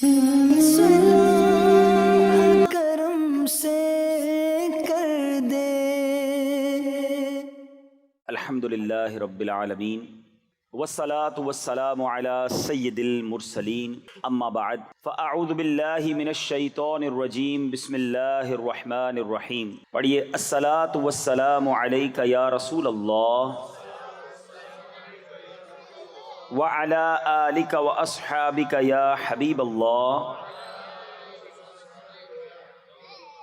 کرم سے کر دے۔ الحمدللہ رب العالمین والصلاة والسلام علی سید المرسلین اما بعد فاعوذ باللہ من الشیطان الرجیم بسم اللہ الرحمن الرحیم۔ پڑھیے الصلاة والسلام علیک یا رسول اللہ وعلی آلک واصحابک یا حبیب اللہ۔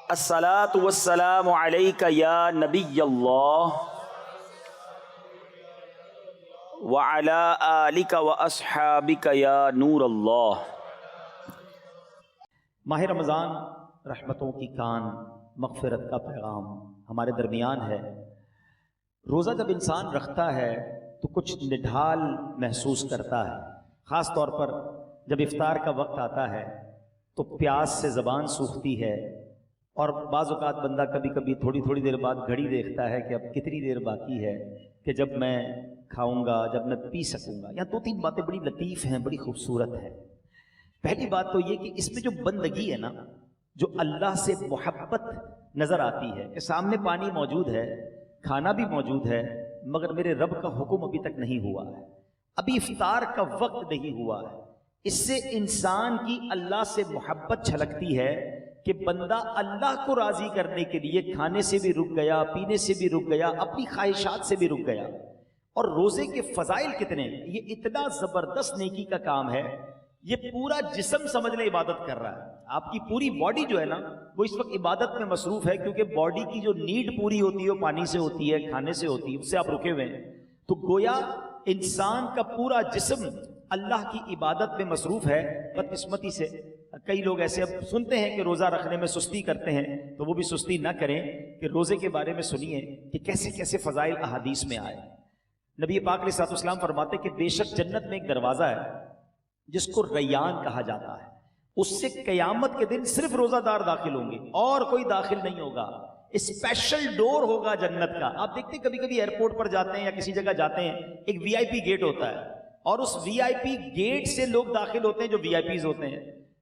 الصلاة والسلام علیک یا نبی اللہ وعلی آلک واصحابک یا نور اللہ۔ ماہ رمضان رحمتوں کی کان، مغفرت کا پیغام ہمارے درمیان ہے۔ روزہ جب انسان رکھتا ہے تو کچھ نڈھال محسوس کرتا ہے، خاص طور پر جب افطار کا وقت آتا ہے تو پیاس سے زبان سوکھتی ہے، اور بعض اوقات بندہ کبھی کبھی تھوڑی دیر بعد گھڑی دیکھتا ہے کہ اب کتنی دیر باقی ہے کہ جب میں کھاؤں گا، جب میں پی سکوں گا۔ یہاں دو تین باتیں بڑی لطیف ہیں، بڑی خوبصورت ہے۔ پہلی بات تو یہ کہ اس میں جو بندگی ہے نا، جو اللہ سے محبت نظر آتی ہے کہ سامنے پانی موجود ہے، کھانا بھی موجود ہے، مگر میرے رب کا حکم ابھی تک نہیں ہوا ہے، ابھی افطار کا وقت نہیں ہوا ہے۔ اس سے انسان کی اللہ سے محبت چھلکتی ہے کہ بندہ اللہ کو راضی کرنے کے لیے کھانے سے بھی رک گیا، پینے سے بھی رک گیا، اپنی خواہشات سے بھی رک گیا۔ اور روزے کے فضائل کتنے ہیں، یہ اتنا زبردست نیکی کا کام ہے۔ یہ پورا جسم سمجھ لیں عبادت کر رہا ہے، آپ کی پوری باڈی جو ہے نا وہ اس وقت عبادت میں مصروف ہے، کیونکہ باڈی کی جو نیڈ پوری ہوتی ہے وہ پانی سے ہوتی ہے، کھانے سے ہوتی ہے، اس سے آپ رکے ہوئے ہیں۔ تو گویا انسان کا پورا جسم اللہ کی عبادت میں مصروف ہے۔ بدقسمتی سے کئی لوگ ایسے اب سنتے ہیں کہ روزہ رکھنے میں سستی کرتے ہیں، تو وہ بھی سستی نہ کریں کہ روزے کے بارے میں سنیے کہ کیسے کیسے فضائل احادیث میں آئے۔ نبی پاک علیہ الصلوۃ والسلام فرماتے کہ بے شک جنت میں ایک دروازہ ہے جس کو ریان کہا جاتا ہے، اس سے قیامت کے دن صرف روزہ دار داخل ہوں گے اور کوئی داخل نہیں ہوگا۔ اسپیشل ڈور ہوگا جنت کا۔ آپ دیکھتے ہیں کبھی کبھی ایئرپورٹ پر جاتے ہیں یا کسی جگہ جاتے ہیں، ایک وی آئی پی گیٹ ہوتا ہے، اور اس وی آئی پی گیٹ سے لوگ داخل ہوتے ہیں جو وی آئی پیز ہوتے ہیں۔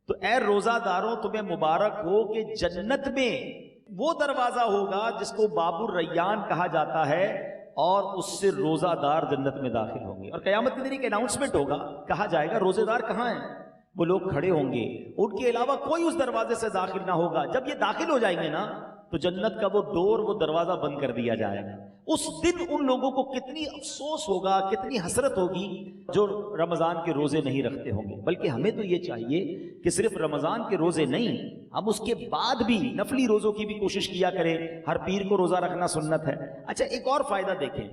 تو اے روزہ داروں تمہیں مبارک ہو کہ جنت میں وہ دروازہ ہوگا جس کو باب الریان کہا جاتا ہے، اور اس سے روزہ دار جنت میں داخل ہوں گے۔ اور قیامت کے دن ایک اناؤنسمنٹ ہوگا، کہا جائے گا روزے دار کہاں ہیں؟ وہ لوگ کھڑے ہوں گے، ان کے علاوہ کوئی اس دروازے سے داخل نہ ہوگا۔ جب یہ داخل ہو جائیں گے نا تو جنت کا وہ ڈور، وہ دروازہ بند کر دیا جائے گا۔ اس دن ان لوگوں کو کتنی افسوس ہوگا، کتنی حسرت ہوگی جو رمضان کے روزے نہیں رکھتے ہوں گے۔ بلکہ ہمیں تو یہ چاہیے کہ صرف رمضان کے روزے نہیں، ہم اس کے بعد بھی نفلی روزوں کی بھی کوشش کیا کریں۔ ہر پیر کو روزہ رکھنا سنت ہے۔ اچھا ایک اور فائدہ دیکھیں،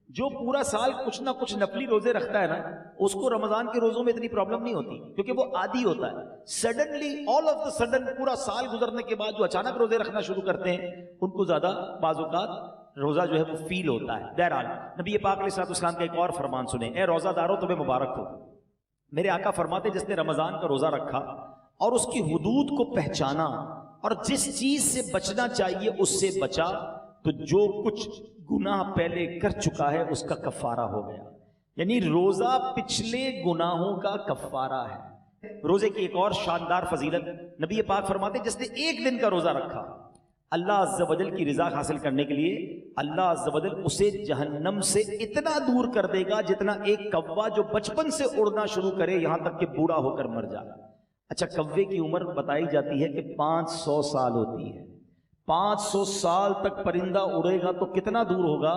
جو پورا سال کچھ نہ کچھ نفلی روزے رکھتا ہے نا، اس کو رمضان کے روزوں میں اتنی پرابلم نہیں ہوتی، کیونکہ وہ عادی ہوتا ہے۔ Suddenly all of the sudden پورا سال گزرنے کے بعد جو اچانک روزے رکھنا شروع کرتے ہیں، ان کو زیادہ بعض اوقات روزہ جو ہے وہ فیل ہوتا ہے۔ بہرحال نبی پاک علیہ الصلوۃ والسلام کا ایک اور فرمان سنیں، اے روزہ داروں تمہیں مبارک ہو۔ میرے آقا فرماتے جس نے رمضان کا روزہ رکھا اور اس کی حدود کو پہچانا اور جس چیز سے بچنا چاہیے اس سے بچا، تو جو کچھ گناہ پہلے کر چکا ہے اس کا کفارہ ہو گیا۔ یعنی روزہ پچھلے گناہوں کا کفارہ ہے۔ روزے کی ایک اور شاندار فضیلت، نبی پاک فرماتے جس نے ایک دن کا روزہ رکھا، اللہ عز و جل کی رضا حاصل کرنے کے لیے اللہ عز و جل اسے جہنم سے اتنا دور کر دے گا جتنا ایک کوا جو بچپن سے اڑنا شروع کرے یہاں تک کہ بوڑھا ہو کر مر جائے۔ اچھا کوے کی عمر بتائی جاتی ہے کہ 500 سال ہوتی ہے۔ 500 سال تک پرندہ اڑے گا تو کتنا دور ہوگا؟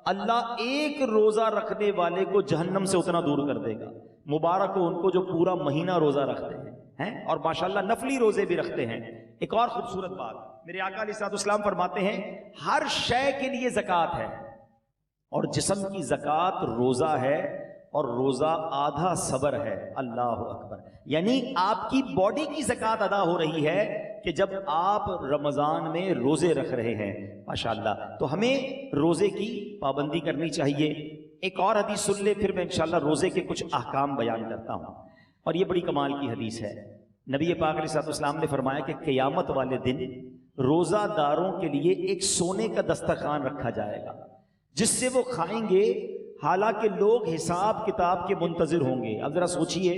اللہ ایک روزہ رکھنے والے کو جہنم سے اتنا دور کر دے گا۔ مبارک ہو ان کو جو پورا مہینہ روزہ رکھتے ہیں اور ماشاءاللہ نفلی روزے بھی رکھتے ہیں۔ ایک اور خوبصورت بات، میرے آقا علیہ الصلوۃ والسلام فرماتے ہیں ہر شے کے لیے زکوٰۃ ہے، اور جسم کی زکوٰۃ روزہ ہے، اور روزہ آدھا صبر ہے۔ اللہ اکبر۔ یعنی آپ کی باڈی کی زکوٰۃ ادا ہو رہی ہے کہ جب آپ رمضان میں روزے رکھ رہے ہیں۔ ماشاءاللہ، تو ہمیں روزے کی پابندی کرنی چاہیے۔ ایک اور حدیث سن لے، پھر میں انشاءاللہ روزے کے کچھ احکام بیان کرتا ہوں، اور یہ بڑی کمال کی حدیث ہے۔ نبی پاک علیہ الصلوۃ والسلام نے فرمایا کہ قیامت والے دن روزہ داروں کے لیے ایک سونے کا دسترخوان رکھا جائے گا جس سے وہ کھائیں گے، حالانکہ لوگ حساب کتاب کے منتظر ہوں گے۔ اب ذرا سوچئے،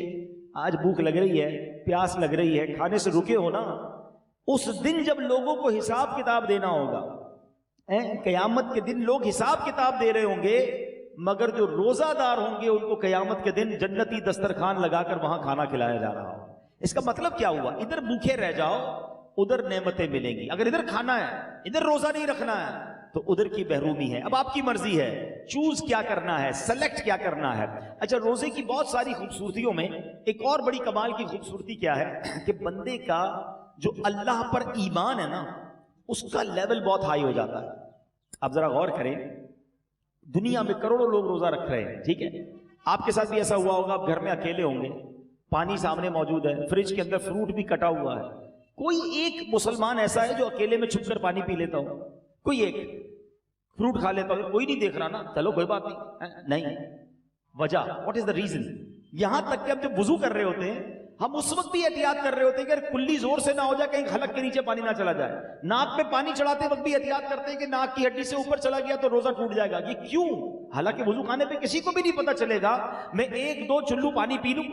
آج بھوک لگ رہی ہے، پیاس لگ رہی ہے، کھانے سے رکے ہو نا، اس دن جب لوگوں کو حساب کتاب دینا ہوگا، قیامت کے دن لوگ حساب کتاب دے رہے ہوں گے، مگر جو روزہ دار ہوں گے ان کو قیامت کے دن جنتی دسترخوان لگا کر وہاں کھانا کھلایا جا رہا ہو۔ اس کا مطلب کیا ہوا؟ ادھر بھوکے رہ جاؤ، ادھر نعمتیں ملیں گی۔ اگر ادھر کھانا ہے، ادھر روزہ نہیں رکھنا ہے، تو ادھر کی محرومی ہے۔ اب آپ کی مرضی ہے، چوز کیا کرنا ہے، سلیکٹ کیا کرنا ہے۔ اچھا، روزے کی بہت ساری خوبصورتیوں میں ایک اور بڑی کمال کی خوبصورتی کیا ہے کہ بندے کا جو اللہ پر ایمان ہے نا، اس کا لیول بہت ہائی ہو جاتا ہے۔ آپ ذرا غور کریں، دنیا میں کروڑوں لوگ روزہ رکھ رہے ہیں، ٹھیک ہے، آپ کے ساتھ بھی ایسا ہوا ہوگا، آپ گھر میں اکیلے ہوں گے، پانی سامنے موجود ہے، فریج کے اندر فروٹ بھی کٹا ہوا ہے، کوئی ایک مسلمان ایسا ہے جو اکیلے میں چھپ کر پانی پی لیتا ہو؟ کوئی ایک فروٹ کھا لیتا ہو؟ کوئی نہیں دیکھ رہا نا، چلو کوئی بات نہیں۔ وجہ واٹ از دا ریزن؟ یہاں تک کہ ہم جب وضو کر رہے ہوتے ہیں، ہم اس وقت بھی احتیاط کر رہے ہوتے ہیں کہ کلی زور سے نہ ہو جائے، کہیں حلق کے نیچے پانی نہ چلا جائے۔ ناک میں پانی چڑھاتے وقت بھی احتیاط کرتے ہیں کہ ناک کی ہڈی سے اوپر چلا گیا تو روزہ ٹوٹ جائے گا۔ یہ کیوں؟ حالانکہ وضو خانے پہ کسی کو بھی نہیں پتا چلے گا، میں ایک دو چلو پانی پی لوں،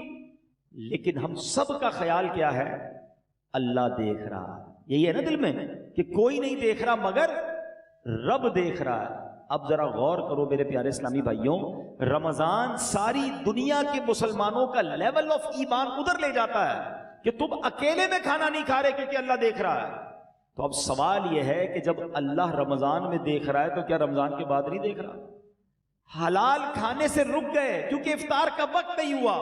لیکن ہم سب کا خیال کیا ہے؟ اللہ دیکھ رہا ہے۔ یہی ہے نا دل میں کہ کوئی نہیں دیکھ رہا مگر رب دیکھ رہا ہے۔ اب ذرا غور کرو میرے پیارے اسلامی بھائیوں، رمضان ساری دنیا کے مسلمانوں کا لیول آف ایمان ادھر لے جاتا ہے کہ تم اکیلے میں کھانا نہیں کھا رہے کیونکہ اللہ دیکھ رہا ہے۔ تو اب سوال یہ ہے کہ جب اللہ رمضان میں دیکھ رہا ہے تو کیا رمضان کے بعد نہیں دیکھ رہا؟ حلال کھانے سے رک گئے کیونکہ افطار کا وقت نہیں ہوا،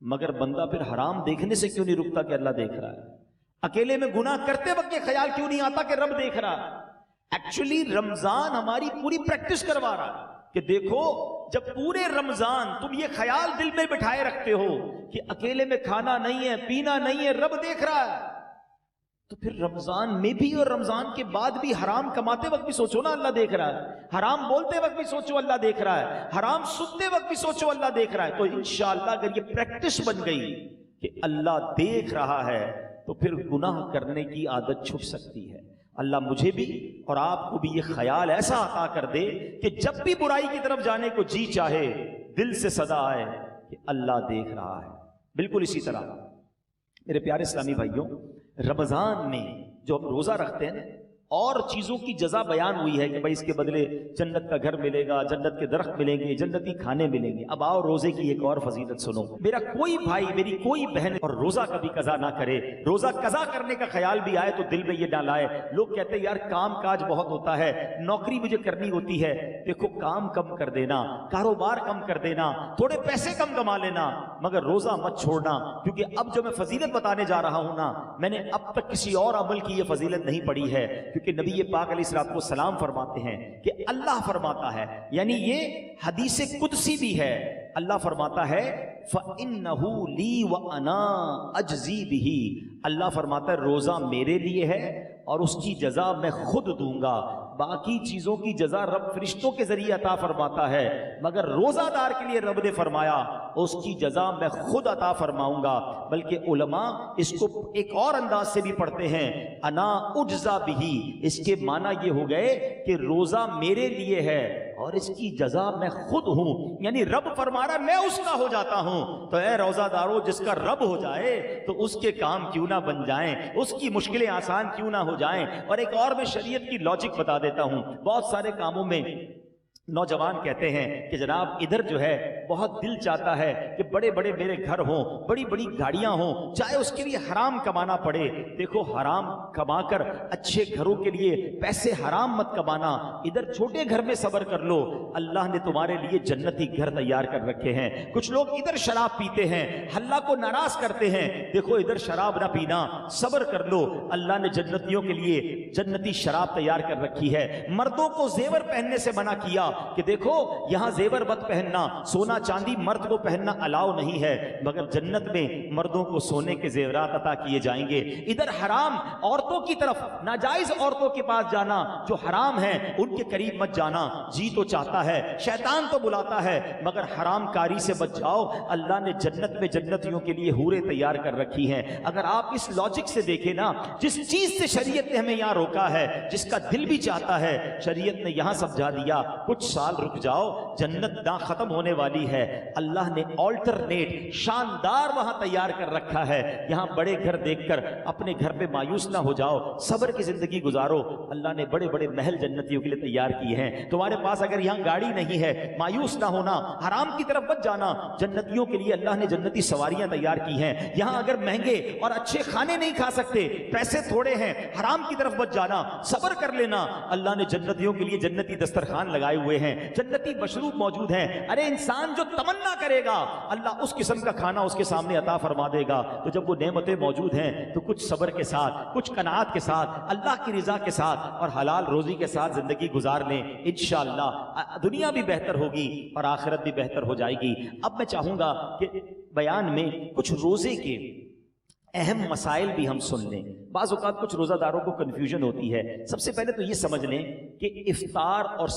مگر بندہ پھر حرام دیکھنے سے کیوں نہیں رکتا کہ اللہ دیکھ رہا ہے؟ اکیلے میں گناہ کرتے وقت یہ خیال کیوں نہیں آتا کہ رب دیکھ رہا ہے؟ ایکچولی رمضان ہماری پوری پریکٹس کروا رہا ہے کہ دیکھو، جب پورے رمضان تم یہ خیال دل میں بٹھائے رکھتے ہو کہ اکیلے میں کھانا نہیں ہے، پینا نہیں ہے، رب دیکھ رہا ہے، تو پھر رمضان میں بھی اور رمضان کے بعد بھی حرام کماتے وقت بھی سوچو نا اللہ دیکھ رہا ہے، حرام بولتے وقت بھی سوچو اللہ دیکھ رہا ہے، حرام سنتے وقت بھی سوچو اللہ دیکھ رہا ہے۔ تو انشاءاللہ اگر یہ پریکٹس بن گئی کہ اللہ دیکھ رہا ہے تو پھر گناہ کرنے کی عادت چھٹ سکتی ہے۔ اللہ مجھے بھی اور آپ کو بھی یہ خیال ایسا عطا کر دے کہ جب بھی برائی کی طرف جانے کو جی چاہے، دل سے صدا آئے کہ اللہ دیکھ رہا ہے۔ بالکل اسی طرح میرے پیارے اسلامی بھائیوں، رمضان میں جو ہم روزہ رکھتے ہیں اور چیزوں کی جزا بیان ہوئی ہے کہ بھائی اس کے بدلے جنت کا گھر ملے گا، جنت کے درخت ملیں گے، جنتی کھانے ملیں گے۔ اب آؤ روزے کی ایک اور فضیلت سنو۔ میرا کوئی بھائی، میری کوئی بہن اور روزہ کبھی قضا نہ کرے، روزہ قضا کرنے کا خیال بھی آئے تو دل میں یہ نہ لائے۔ لوگ کہتے ہیں یار کام کاج بہت ہوتا ہے، نوکری مجھے کرنی ہوتی ہے۔ دیکھو، کام کم کر دینا، کاروبار کم کر دینا، تھوڑے پیسے کم کما لینا، مگر روزہ مت چھوڑنا، کیونکہ اب جو میں فضیلت بتانے جا رہا ہوں نا، میں نے اب تک کسی اور عمل کی یہ فضیلت نہیں پڑھی ہے، کہ نبی پاک علیہ الصلوۃ والسلام فرماتے ہیں کہ اللہ فرماتا ہے، یعنی یہ حدیث قدسی بھی ہے، اللہ فرماتا ہے فَإِنَّهُ لِي وَأَنَا أَجْزِي بِهِ، اللہ فرماتا ہے روزہ میرے لیے ہے اور اس کی جزا میں خود دوں گا۔ باقی چیزوں کی جزا رب فرشتوں کے ذریعے عطا فرماتا ہے، مگر روزہ دار کے لیے رب نے فرمایا اس کی جزا میں خود عطا فرماؤں گا۔ بلکہ علماء اس کو ایک اور انداز سے بھی پڑھتے ہیں، انا اجزا بہی، اس کے معنی یہ ہو گئے کہ روزہ میرے لیے ہے اور اس کی جزا میں خود ہوں، یعنی رب فرما رہا میں اس کا ہو جاتا ہوں۔ تو اے روزہ دارو، جس کا رب ہو جائے تو اس کے کام کیوں نہ بن جائیں، اس کی مشکلیں آسان کیوں نہ ہو جائیں۔ اور ایک اور میں شریعت کی لاجک بتا دیتا ہوں، بہت سارے کاموں میں نوجوان کہتے ہیں کہ جناب ادھر جو ہے بہت دل چاہتا ہے کہ بڑے بڑے میرے گھر ہوں، بڑی بڑی گاڑیاں ہوں، چاہے اس کے لیے حرام کمانا پڑے۔ دیکھو، حرام کما کر اچھے گھروں کے لیے پیسے حرام مت کمانا، ادھر چھوٹے گھر میں صبر کر لو، اللہ نے تمہارے لیے جنتی گھر تیار کر رکھے ہیں۔ کچھ لوگ ادھر شراب پیتے ہیں، اللہ کو ناراض کرتے ہیں، دیکھو ادھر شراب نہ پینا، صبر کر لو، اللہ نے جنتیوں کے لیے جنتی شراب تیار کر رکھی ہے۔ مردوں کو زیور پہننے سے منع کیا کہ دیکھو یہاں زیور مت پہننا، سونا چاندی مرد کو پہننا الاؤ نہیں ہے، مگر جنت میں مردوں کو سونے کے زیورات عطا کیے جائیں گے۔ ادھر حرام عورتوں کی طرف، ناجائز عورتوں کے پاس جانا جو حرام ہیں ان کے قریب مت جانا، جی تو چاہتا ہے، شیطان تو بلاتا ہے، مگر حرام کاری سے بچ جاؤ، اللہ نے جنت میں جنتیوں کے لیے حوریں تیار کر رکھی ہیں۔ اگر آپ اس لاجک سے دیکھیں نا، جس چیز سے شریعت نے ہمیں یہاں روکا ہے، جس کا دل بھی چاہتا ہے، شریعت نے یہاں سمجھا دیا۔ کچھ کچھ سال رک جاؤ، جنت نہ ختم ہونے والی ہے، اللہ نے آلٹرنیٹ شاندار وہاں تیار کر رکھا ہے، یہاں بڑے گھر دیکھ کر اپنے گھر پہ مایوس نہ ہو جاؤ، صبر کی زندگی گزارو، اللہ نے بڑے بڑے محل جنتیوں کے لیے تیار کیے ہیں، تمہارے پاس اگر یہاں گاڑی نہیں ہے مایوس نہ ہونا، حرام کی طرف مت جانا، جنتیوں کے لیے اللہ نے جنتی سواریاں تیار کی ہیں، یہاں اگر مہنگے اور اچھے کھانے نہیں کھا سکتے، پیسے تھوڑے ہیں، حرام کی طرف مت جانا، صبر کر لینا، اللہ نے جنتیوں کے لیے جنتی دسترخوان لگائے ہوئے ہیں، جنتی مشروب موجود ہیں، ارے انسان جو تمنا کرے گا اللہ اس قسم کا کھانا اس کے سامنے عطا فرما دے گا۔ تو جب وہ نعمتیں موجود ہیں تو کچھ صبر کے ساتھ، کچھ قناعت کے ساتھ، اللہ کی رضا کے ساتھ اور حلال روزی کے ساتھ زندگی گزار لیں، انشاءاللہ دنیا بھی بہتر ہوگی اور آخرت بھی بہتر ہو جائے گی۔ اب میں چاہوں گا کہ بیان میں کچھ روزے کے اہم مسائل بھی ہم سن لیں۔ بعض اوقات کچھ روزہ داروں کو کنفیوژن ہوتی ہے۔ سب سے پہلے تو یہ سمجھ لیں کہ افطار اور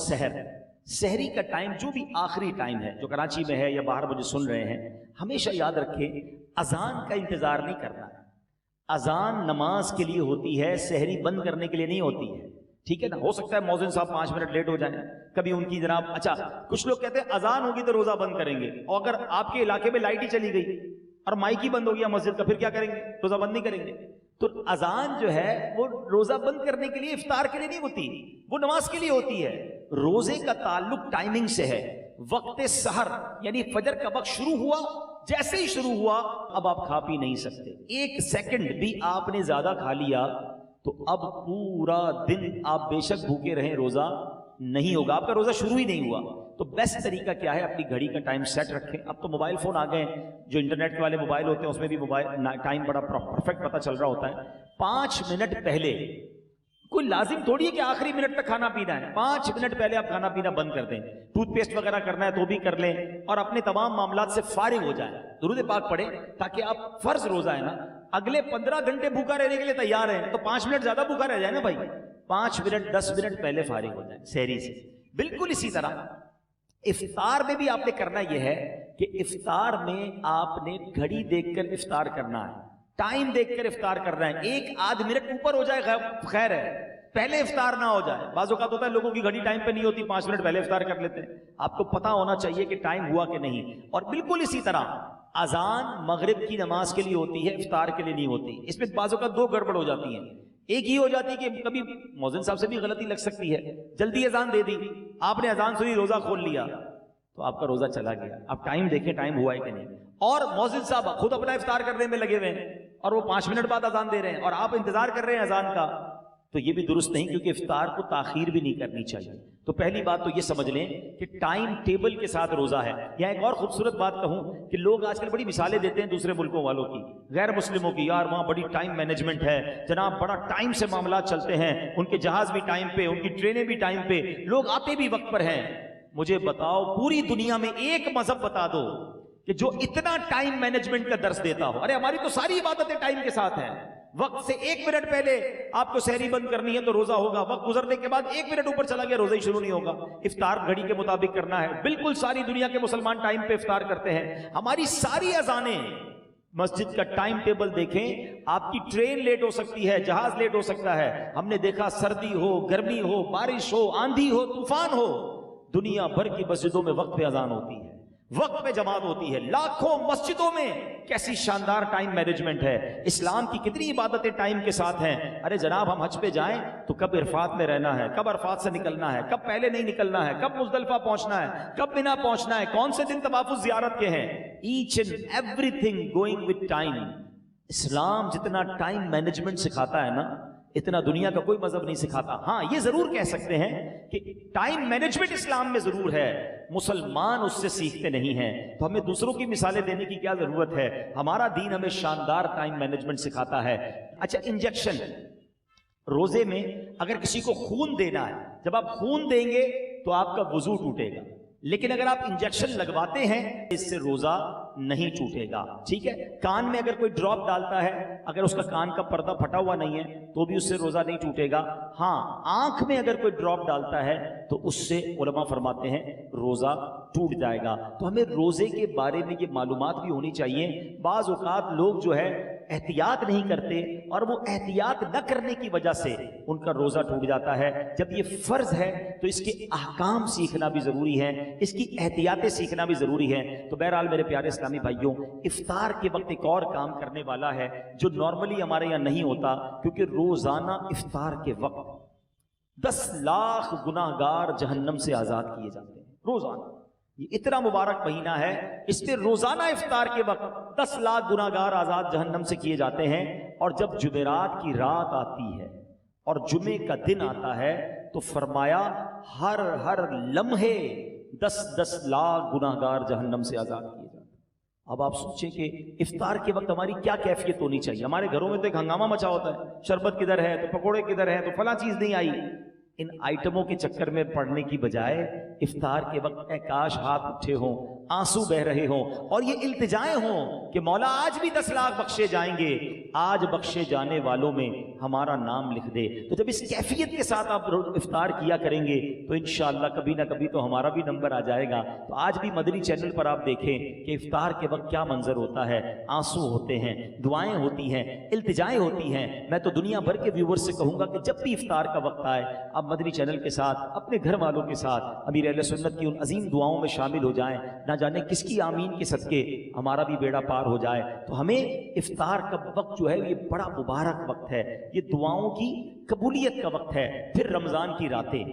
سحری کا ٹائم جو بھی آخری ٹائم ہے، جو کراچی میں ہے یا باہر مجھے سن رہے ہیں، ہمیشہ یاد رکھیں اذان کا انتظار نہیں کرنا ہے۔ اذان نماز کے لیے ہوتی ہے، سحری بند کرنے کے لیے نہیں ہوتی ہے، ٹھیک ہے نا؟ ہو سکتا ہے مؤذن صاحب 5 منٹ لیٹ ہو جائیں، کبھی ان کی جناب اچھا کچھ لوگ کہتے ہیں اذان ہوگی تو روزہ بند کریں گے، اور اگر آپ کے علاقے میں لائٹ ہی چلی گئی اور مائک ہی بند ہو گیا مسجد کا، پھر کیا کریں گے؟ روزہ بند نہیں کریں گے۔ تو اذان جو ہے وہ روزہ بند کرنے کے لیے، افطار کے لیے نہیں ہوتی، وہ نماز کے لیے ہوتی ہے۔ روزے کا تعلق ٹائمنگ سے ہے۔ وقت سحر یعنی فجر کا وقت شروع ہوا، جیسے ہی شروع ہوا اب آپ کھا پی نہیں سکتے، 1 سیکنڈ بھی آپ نے زیادہ کھا لیا تو اب پورا دن آپ بے شک بھوکے رہیں، روزہ نہیں ہوگا، آپ کا روزہ شروع ہی نہیں ہوا۔ تو بیسٹ طریقہ کیا ہے؟ اپنی گھڑی کا ٹائم سیٹ رکھیں۔ اب تو موبائل فون آ گئے ہیں، جو انٹرنیٹ والے موبائل ہوتے ہیں اس میں بھی موبائل ٹائم بڑا پرفیکٹ پتہ چل رہا ہوتا ہے۔ 5 منٹ پہلے، کوئی لازم تھوڑی ہے کہ آخری منٹ تک کھانا پینا ہے، 5 منٹ پہلے آپ کھانا پینا بند کر دیں، ٹوتھ پیسٹ وغیرہ کرنا ہے تو بھی کر لیں، اور اپنے تمام معاملات سے فارغ ہو جائیں، درود پاک پڑھیں، تاکہ آپ فرض روزہ ہے نا، اگلے 15 گھنٹے بھوکا رہنے کے لیے تیار ہیں تو 5 منٹ زیادہ بھوکا رہ جائے نا بھائی، 5 منٹ 10 منٹ پہلے فارغ ہو جائیں سحری سے۔ بالکل اسی طرح افطار میں بھی آپ نے کرنا یہ ہے کہ افطار میں آپ نے گھڑی دیکھ کر افطار کرنا ہے، ٹائم دیکھ کر افطار کرنا ہے، 1 آدھ منٹ اوپر ہو جائے خیر ہے، پہلے افطار نہ ہو جائے۔ بعض اوقات ہوتا ہے لوگوں کی گھڑی ٹائم پہ نہیں ہوتی، 5 منٹ پہلے افطار کر لیتے ہیں۔ آپ کو پتا ہونا چاہیے کہ ٹائم ہوا کہ نہیں۔ اور بالکل اسی طرح اذان مغرب کی نماز کے لیے ہوتی ہے، افطار کے لیے نہیں ہوتی۔ اس میں بعض اوقات 2 گڑبڑ ہو جاتی ہیں۔ ایک ہی ہو جاتی ہے کہ کبھی مؤذن صاحب سے بھی غلطی لگ سکتی ہے، جلدی اذان دے دی، آپ نے اذان سنی روزہ کھول لیا تو آپ کا روزہ چلا گیا۔ آپ ٹائم دیکھیں ٹائم ہوا ہے کہ نہیں۔ اور مؤذن صاحب خود اپنا افطار کرنے میں لگے ہوئے ہیں اور وہ 5 منٹ بعد اذان دے رہے ہیں اور آپ انتظار کر رہے ہیں اذان کا، تو یہ بھی درست نہیں، کیونکہ افطار کو تاخیر بھی نہیں کرنی چاہیے۔ تو پہلی بات تو یہ سمجھ لیں کہ ٹائم ٹیبل کے ساتھ روزہ ہے۔ یا ایک اور خوبصورت بات کہوں کہ لوگ آج کل بڑی مثالیں دیتے ہیں دوسرے ملکوں والوں کی، غیر مسلموں کی، یار وہاں بڑی ٹائم مینجمنٹ ہے جناب، بڑا ٹائم سے معاملات چلتے ہیں، ان کے جہاز بھی ٹائم پہ، ان کی ٹرینیں بھی ٹائم پہ، لوگ آتے بھی وقت پر ہیں۔ مجھے بتاؤ پوری دنیا میں ایک مذہب بتا دو کہ جو اتنا ٹائم مینجمنٹ کا درس دیتا ہو۔ ارے ہماری تو ساری عبادتیں ٹائم کے ساتھ ہیں، وقت سے 1 منٹ پہلے آپ کو سحری بند کرنی ہے تو روزہ ہوگا، وقت گزرنے کے بعد 1 منٹ اوپر چلا گیا روزہ ہی شروع نہیں ہوگا، افطار گھڑی کے مطابق کرنا ہے۔ بالکل ساری دنیا کے مسلمان ٹائم پہ افطار کرتے ہیں۔ ہماری ساری اذانیں، مسجد کا ٹائم ٹیبل دیکھیں، آپ کی ٹرین لیٹ ہو سکتی ہے، جہاز لیٹ ہو سکتا ہے، ہم نے دیکھا سردی ہو، گرمی ہو، بارش ہو، آندھی ہو، طوفان ہو، دنیا بھر کی مسجدوں میں وقت پہ اذان ہوتی ہے، وقت پہ جماعت ہوتی ہے، لاکھوں مسجدوں میں۔ کیسی شاندار ٹائم مینجمنٹ ہے، اسلام کی کتنی عبادتیں ٹائم کے ساتھ ہیں۔ ارے جناب ہم حج پہ جائیں تو کب عرفات میں رہنا ہے، کب عرفات سے نکلنا ہے، کب پہلے نہیں نکلنا ہے، کب مزدلفہ پہنچنا ہے، کب مینا پہنچنا ہے، کون سے دن طواف الزیارت کے ہیں، each and every thing going with time. Islam جتنا ٹائم مینجمنٹ سکھاتا ہے نا، اتنا دنیا کا کوئی مذہب نہیں سکھاتا۔ ہاں یہ ضرور کہہ سکتے ہیں کہ ٹائم مینجمنٹ اسلام میں ضرور ہے، مسلمان اس سے سیکھتے نہیں ہیں، تو ہمیں دوسروں کی مثالیں دینے کی کیا ضرورت ہے؟ ہمارا دین ہمیں شاندار ٹائم مینجمنٹ سکھاتا ہے۔ اچھا انجیکشن، روزے میں اگر کسی کو خون دینا ہے، جب آپ خون دیں گے تو آپ کا وضو ٹوٹے گا، لیکن اگر آپ انجیکشن لگواتے ہیں اس سے روزہ نہیں ٹوٹے گا. ٹھیک ہے, کان میں اگر کوئی ڈراپ ڈالتا ہے, اگر اس کا کان کا پردہ پھٹا ہوا نہیں ہے تو بھی اس سے روزہ نہیں ٹوٹے گا. ہاں, آنکھ میں اگر کوئی ڈراپ ڈالتا ہے تو اس سے علماء فرماتے ہیں روزہ ٹوٹ جائے گا. تو ہمیں روزے کے بارے میں یہ معلومات بھی ہونی چاہیے. بعض اوقات لوگ جو ہے احتیاط نہیں کرتے, اور وہ احتیاط نہ کرنے کی وجہ سے ان کا روزہ ٹوٹ جاتا ہے. جب یہ فرض ہے تو اس کے احکام سیکھنا بھی ضروری ہے, اس کی احتیاطیں سیکھنا بھی ضروری ہے. تو بہرحال میرے پیارے اسلامی بھائیوں, افطار کے وقت ایک اور کام کرنے والا ہے جو نارملی ہمارے یہاں نہیں ہوتا, کیونکہ روزانہ افطار کے وقت 10 لاکھ گناہ گار جہنم سے آزاد کیے جاتے ہیں. روزانہ یہ اتنا مبارک مہینہ ہے, اس پہ روزانہ افطار کے وقت 10 لاکھ گناہ گار آزاد جہنم سے کیے جاتے ہیں. اور جب جمعرات کی رات آتی ہے اور جمعے کا دن آتا ہے تو فرمایا ہر لمحے 10 لاکھ گناہ گار جہنم سے آزاد کیے جاتے ہیں. اب آپ سوچیں کہ افطار کے وقت ہماری کیا کیفیت ہونی چاہیے. ہمارے گھروں میں تو ایک ہنگامہ مچا ہوتا ہے, شربت کدھر ہے تو پکوڑے کدھر ہے تو فلاں چیز نہیں آئی. ان آئٹموں کے چکر میں پڑنے کی بجائے افطار کے وقت اے کاش ہاتھ اٹھے ہوں, آنسو بہ رہے ہوں, اور یہ التجائیں ہوں کہ مولا آج بھی 10 لاکھ بخشے جائیں گے, آج بخشے جانے والوں میں ہمارا نام لکھ دے. تو جب اس کیفیت کے ساتھ آپ افطار کیا کریں گے تو انشاءاللہ کبھی نہ کبھی تو ہمارا بھی نمبر آ جائے گا. تو آج بھی مدنی چینل پر آپ دیکھیں کہ افطار کے وقت کیا منظر ہوتا ہے. آنسو ہوتے ہیں, دعائیں ہوتی ہیں, التجائیں ہوتی ہیں. میں تو دنیا بھر کے ویور سے کہوں گا کہ جب بھی افطار کا وقت آئے آپ مدنی چینل کے ساتھ اپنے گھر والوں کے ساتھ امیر اہل سنت کی ان عظیم دعاؤں میں شامل ہو جائیں. نہ جانے کس کی آمین کے صدقے ہمارا بھی بیڑا پار ہو جائے. تو ہمیں افطار کا وقت جو ہے یہ بڑا مبارک وقت ہے, یہ دعاؤں کی قبولیت کا وقت ہے. پھر رمضان کی راتیں,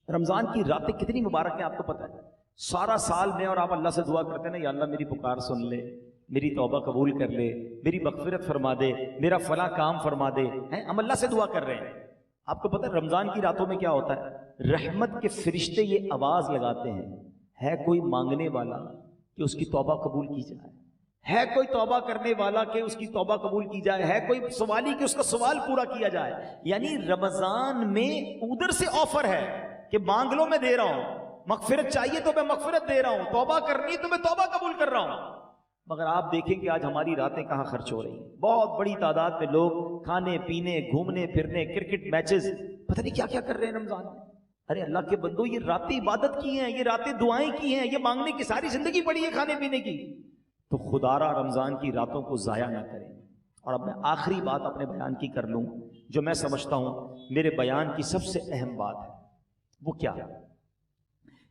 رمضان کی راتیں کتنی مبارک ہیں آپ کو پتہ ہے. سارا سال میں اور آپ اللہ سے دعا کرتے ہیں نا, یا اللہ میری پکار سن لے, میری توبہ قبول کر لے, میری مغفرت فرما دے, میرا فلاں کام فرما دے. ہم اللہ سے دعا کر رہے ہیں. آپ کو پتہ ہے رمضان کی راتوں میں کیا ہوتا ہے, رحمت کے فرشتے یہ آواز لگاتے ہیں, ہے کوئی مانگنے والا کہ اس کی توبہ قبول کی جائے, ہے کوئی توبہ کرنے والا کہ اس کی توبہ قبول کی جائے, ہے کوئی سوالی کہ اس کا سوال پورا کیا جائے. یعنی رمضان میں ادھر سے آفر ہے کہ مانگ لو میں دے رہا ہوں, مغفرت چاہیے تو میں مغفرت دے رہا ہوں, توبہ کرنی تو میں توبہ قبول کر رہا ہوں. مگر آپ دیکھیں کہ آج ہماری راتیں کہاں خرچ ہو رہی ہیں. بہت بڑی تعداد میں لوگ کھانے پینے, گھومنے پھرنے, کرکٹ میچز, پتہ نہیں کیا کیا کر رہے ہیں رمضان میں. ارے اللہ کے بندو, یہ راتیں عبادت کی ہیں, یہ راتیں دعائیں کی ہیں, یہ مانگنے کی ساری زندگی پڑی ہے کھانے پینے کی. تو خدارا رمضان کی راتوں کو ضائع نہ کریں. اور اب میں آخری بات اپنے بیان کی کر لوں جو میں سمجھتا ہوں میرے بیان کی سب سے اہم بات ہے. وہ کیا ہے,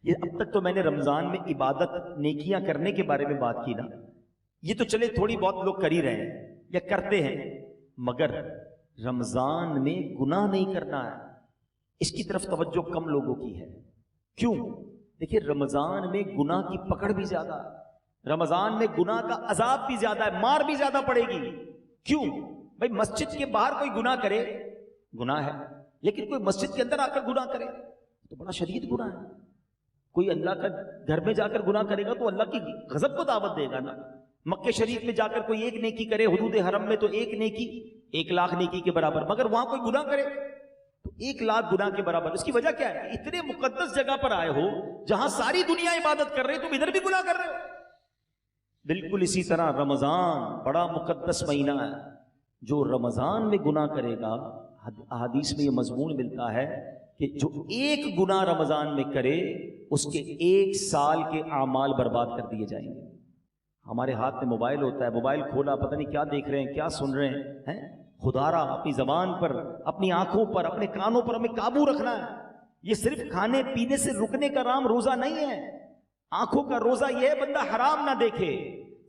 یہ اب تک تو میں نے رمضان میں عبادت نیکیاں کرنے کے بارے میں بات کی نا, یہ تو چلے تھوڑی بہت لوگ کر ہی رہے ہیں یا کرتے ہیں, مگر رمضان میں گناہ نہیں کرنا ہے, اس کی طرف توجہ کم لوگوں کی ہے. کیوں؟ دیکھیں رمضان میں گناہ کی پکڑ بھی زیادہ ہے, رمضان میں گناہ کا عذاب بھی زیادہ ہے, مار بھی زیادہ پڑے گی. کیوں بھائی؟ مسجد کے باہر کوئی گناہ کرے گناہ ہے, لیکن کوئی مسجد کے اندر آ کر گناہ کرے تو بڑا شدید گناہ ہے. کوئی اللہ کا گھر میں جا کر گناہ کرے گا تو اللہ کی غضب کو دعوت دے گا نا. مکہ شریف میں جا کر کوئی ایک نیکی کرے, حدود حرم میں تو ایک نیکی 1 لاکھ نیکی کے برابر, مگر وہاں کوئی گناہ کرے تو 1 لاکھ گناہ کے برابر. اس کی وجہ کیا ہے؟ اتنے مقدس جگہ پر آئے ہو جہاں ساری دنیا عبادت کر رہے ہو, تم ادھر بھی گناہ کر رہے ہو. بالکل اسی طرح رمضان بڑا مقدس مہینہ ہے, جو رمضان میں گناہ کرے گا, احادیث میں یہ مضمون ملتا ہے کہ جو ایک گناہ رمضان میں کرے اس کے 1 سال کے اعمال برباد کر دیے جائیں گے. ہمارے ہاتھ میں موبائل ہوتا ہے, موبائل کھولا, پتہ نہیں کیا دیکھ رہے ہیں, کیا سن رہے ہیں. خدارا اپنی زبان پر, اپنی آنکھوں پر, اپنے کانوں پر ہمیں قابو رکھنا ہے. یہ صرف کھانے پینے سے رکنے کا نام روزہ نہیں ہے. آنکھوں کا روزہ یہ بندہ حرام نہ دیکھے,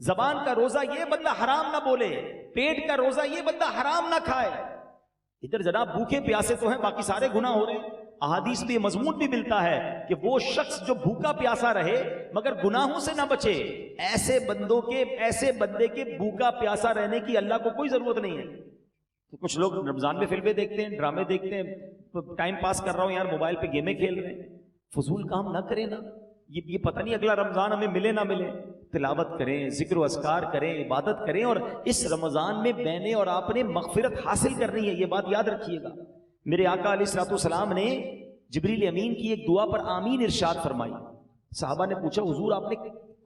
زبان کا روزہ یہ بندہ حرام نہ بولے, پیٹ کا روزہ یہ بندہ حرام نہ کھائے. ادھر جناب بھوکے پیاسے تو ہیں, باقی سارے گناہ ہو رہے ہیں. احادیث میں یہ مضمون بھی ملتا ہے کہ وہ شخص جو بھوکا پیاسا رہے مگر گناہوں سے نہ بچے, ایسے بندے کے بھوکا پیاسا رہنے کی اللہ کو کوئی ضرورت نہیں ہے. تو کچھ لوگ رمضان میں فلمیں دیکھتے ہیں, ڈرامے دیکھتے ہیں, ٹائم پاس کر رہا ہوں یار, موبائل پہ گیمیں کھیل رہے ہیں. فضول کام نہ کریں نا, یہ پتہ نہیں اگلا رمضان ہمیں ملے نہ ملے. تلاوت کریں, ذکر و اذکار کریں, عبادت کریں, اور اس رمضان میں میں نے اور آپ نے مغفرت حاصل کرنی ہے. یہ بات یاد رکھیے گا. میرے آقا علیہ الصلوۃ والسلام نے جبریل امین کی ایک دعا پر آمین ارشاد فرمائی. صحابہ نے پوچھا حضور آپ نے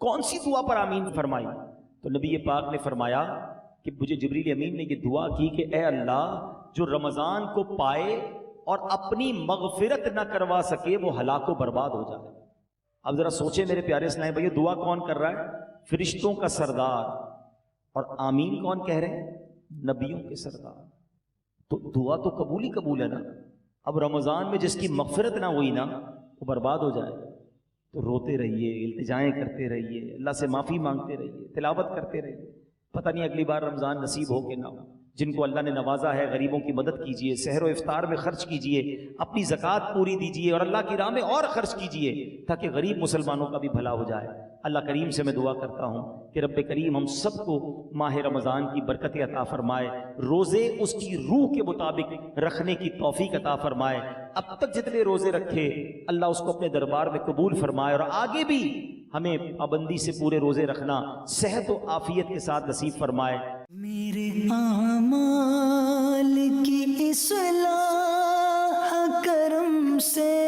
کون سی دعا پر آمین فرمائی؟ تو نبی پاک نے فرمایا کہ مجھے جبریل امین نے یہ دعا کی کہ اے اللہ، جو رمضان کو پائے اور اپنی مغفرت نہ کروا سکے وہ ہلاک و برباد ہو جائے۔ اب ذرا سوچیں میرے پیارے اسلام بھائی، دعا کون کر رہا ہے؟ فرشتوں کا سردار، اور آمین کون کہہ رہے ہیں؟ نبیوں کے سردار۔ تو دعا تو قبول ہی قبول ہے نا۔ اب رمضان میں جس کی مغفرت نہ ہوئی نا، وہ برباد ہو جائے، تو روتے رہیے، التجائیں کرتے رہیے، اللہ سے معافی مانگتے رہیے، تلاوت کرتے رہیے، پتہ نہیں اگلی بار رمضان نصیب ہو کہ نہ ہو۔ جن کو اللہ نے نوازا ہے غریبوں کی مدد کیجیے، سحر و افطار میں خرچ کیجیے، اپنی زکوٰۃ پوری دیجیے، اور اللہ کی راہ میں اور خرچ کیجیے تاکہ غریب مسلمانوں کا بھی بھلا ہو جائے۔ اللہ کریم سے میں دعا کرتا ہوں کہ رب کریم ہم سب کو ماہ رمضان کی برکت عطا فرمائے، روزے اس کی روح کے مطابق رکھنے کی توفیق عطا فرمائے۔ اب تک جتنے روزے رکھے اللہ اس کو اپنے دربار میں قبول فرمائے، اور آگے بھی ہمیں پابندی سے پورے روزے رکھنا صحت و عافیت کے ساتھ نصیب فرمائے۔ میرے اعمال کی اصلاح کرم سے